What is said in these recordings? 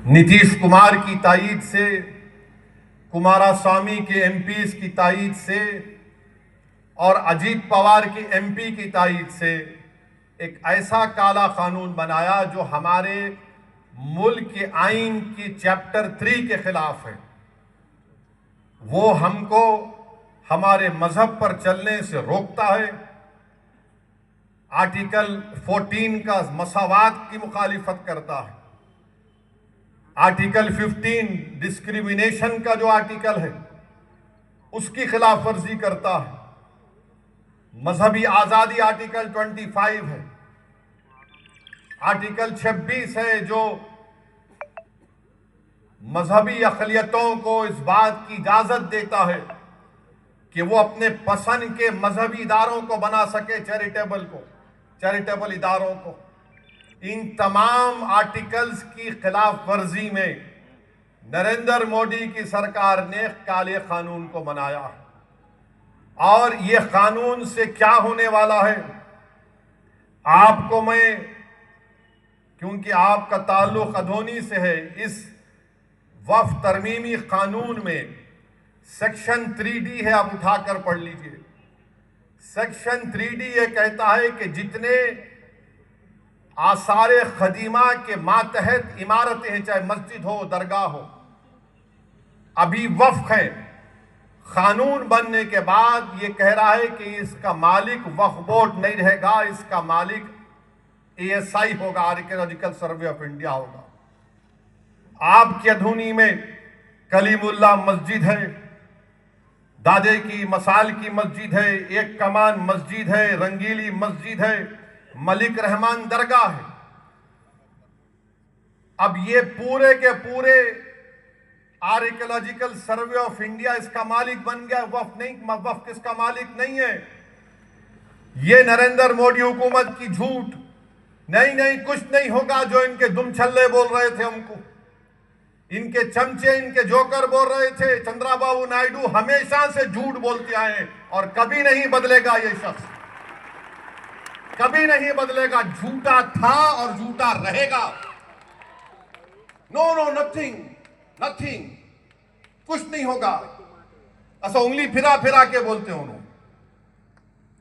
नीतीश कुमार की तायीद से, कुमारास्वामी के एमपीज की तायीद से और अजीत पवार के एमपी की तायीद से एक ऐसा काला कानून बनाया जो हमारे मुल्क के आइन की चैप्टर 3 के खिलाफ है। वो हमको हमारे मजहब पर चलने से रोकता है। आर्टिकल 14 का मसावात की मुखालिफत करता है। आर्टिकल 15 डिस्क्रिमिनेशन का जो आर्टिकल है उसकी खिलाफ वर्जी करता है। मजहबी आजादी आर्टिकल 25 है। आर्टिकल 26 है जो मजहबी अक़लियतों को इस बात की इजाजत देता है कि वो अपने पसंद के मजहबी इदारों को बना सके, चैरिटेबल इदारों को। इन तमाम आर्टिकल्स की खिलाफ वर्जी में नरेंद्र मोदी की सरकार ने काले कानून को बनाया है। और ये कानून से क्या होने वाला है आपको मैं, क्योंकि आपका ताल्लुक अधोनी से है, इस वक्फ तरमीमी कानून में सेक्शन 3D है, आप उठाकर पढ़ लीजिए। सेक्शन 3D ये कहता है कि जितने आसारे खदीमा के मातहत इमारतें हैं, चाहे मस्जिद हो, दरगाह हो, अभी वक्फ है, कानून बनने के बाद ये कह रहा है कि इसका मालिक वक्फ बोर्ड नहीं रहेगा, इसका मालिक ASI होगा, आर्कियोलॉजिकल सर्वे ऑफ इंडिया होगा। आपकी अधूनी में कलीमुल्ला मस्जिद है, दादे की मसाल की मस्जिद है, एक कमान मस्जिद है, रंगीली मस्जिद है, मलिक रहमान दरगाह है। अब ये पूरे के पूरे आर्कियोलॉजिकल सर्वे ऑफ इंडिया इसका मालिक बन गया। वक्फ नहीं, वक्फ किसका मालिक नहीं है। ये नरेंद्र मोदी हुकूमत की झूठ, नहीं कुछ नहीं होगा जो इनके दुम छल्ले बोल रहे थे हमको, इनके चमचे, इनके जोकर बोल रहे थे। चंद्रबाबू नायडू हमेशा से झूठ बोलते आए हैं और कभी नहीं बदलेगा। ये शख्स कभी नहीं बदलेगा, झूठा था और झूठा रहेगा। नो नथिंग, कुछ नहीं होगा। ऐसा उंगली फिरा फिरा के बोलते हो उन्होंने,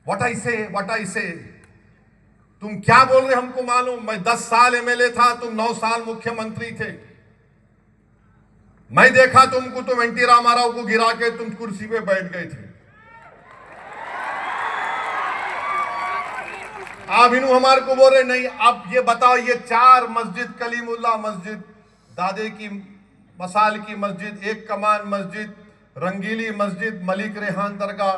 व्हाट आई से। तुम क्या बोल रहे हमको मालूम। मैं 10 साल MLA था, तुम 9 साल मुख्यमंत्री थे। मैं देखा तुमको, तुम NT रामाराव को गिरा के तुम कुर्सी पे बैठ गए थे। आप इन्हों हमारे को बोल रहे नहीं। अब ये बताओ, ये 4 मस्जिद, कलीमुल्ला मस्जिद, दादे की मसाल की मस्जिद, एक कमान मस्जिद, रंगीली मस्जिद, मलिक रेहान दरगाह,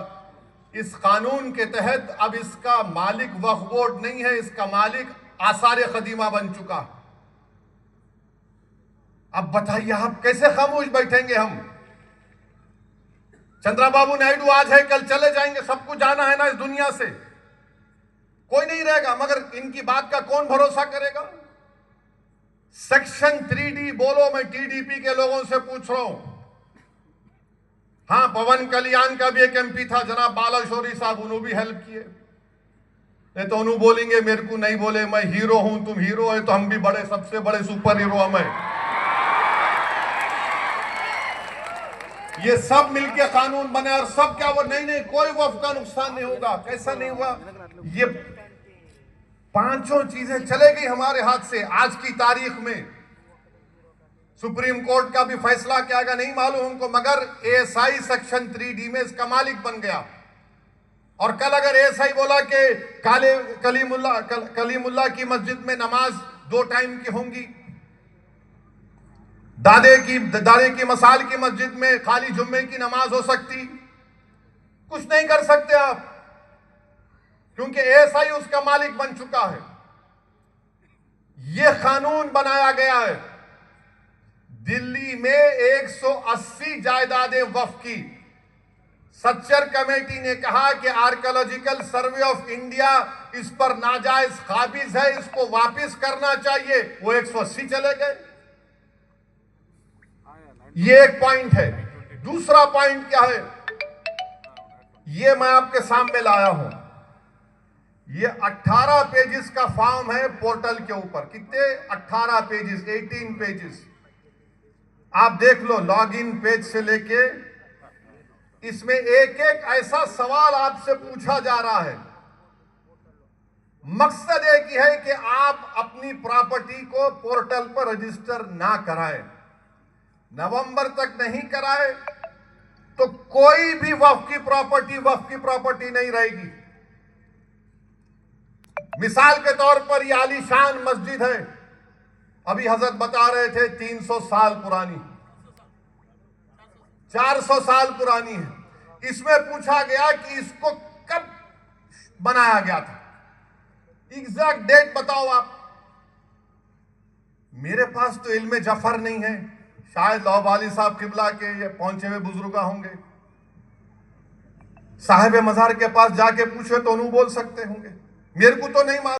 इस कानून के तहत अब इसका मालिक वक्फ बोर्ड नहीं है, इसका मालिक आसारे खदीमा बन चुका है। अब बताइए आप कैसे खामोश बैठेंगे हम। चंद्रबाबू नायडू आज है कल चले जाएंगे, सबको जाना है ना इस दुनिया से, कोई नहीं रहेगा। मगर इनकी बात का कौन भरोसा करेगा। सेक्शन 3D बोलो, मैं TDP के लोगों से पूछ रहा हूं। हाँ, पवन कल्याण का भी एक MP था, जनाब बालाशोरी साहब, उन्होंने भी हेल्प किए। नहीं तो उन्होंने बोलेंगे मेरे को नहीं बोले, मैं हीरो हूं, तुम हीरो है तो हम भी बड़े, सबसे बड़े सुपर हीरो हम हैं। ये सब मिलके कानून बने और सब क्या वो नहीं कोई वक्फ का नुकसान नहीं होगा। कैसा नहीं हुआ। ये 5 चीजें चले गई हमारे हाथ से। आज की तारीख में सुप्रीम कोर्ट का भी फैसला क्या आएगा नहीं मालूम हमको, मगर ASI सेक्शन 3D में इसका मालिक बन गया। और कल अगर ASI बोला कि कलीमुल्ला की मस्जिद में नमाज 2 टाइम की होंगी, दादे की मसाल की मस्जिद में खाली जुम्मे की नमाज हो सकती, कुछ नहीं कर सकते आप, क्योंकि ASI उसका मालिक बन चुका है। यह कानून बनाया गया है। दिल्ली में 180 जायदादें वक्फ की। सच्चर कमेटी ने कहा कि आर्कियोलॉजिकल सर्वे ऑफ इंडिया इस पर नाजायज काबिज है, इसको वापस करना चाहिए। वो 180 चले गए। ये एक पॉइंट है। दूसरा पॉइंट क्या है, ये मैं आपके सामने लाया हूं। ये 18 पेजेस का फॉर्म है पोर्टल के ऊपर। कितने? 18 पेजेस, 18 पेजेस। आप देख लो लॉगिन पेज से लेके, इसमें एक एक ऐसा सवाल आपसे पूछा जा रहा है। मकसद एक ही है कि आप अपनी प्रॉपर्टी को पोर्टल पर रजिस्टर ना कराएं। नवंबर तक नहीं कराए तो कोई भी वक्फ की प्रॉपर्टी नहीं रहेगी। मिसाल के तौर पर यह आलीशान मस्जिद है, अभी हजरत बता रहे थे 300 साल पुरानी, 400 साल पुरानी है। इसमें पूछा गया कि इसको कब बनाया गया था, एग्जैक्ट डेट बताओ आप। मेरे पास तो इल्म जफर नहीं है, शायद लौबाली साहब किबला के ये पहुंचे हुए बुजुर्ग होंगे, साहिब मजार के पास जाके पूछे तो उन्होंने बोल सकते होंगे, मेरे को तो नहीं मालूम।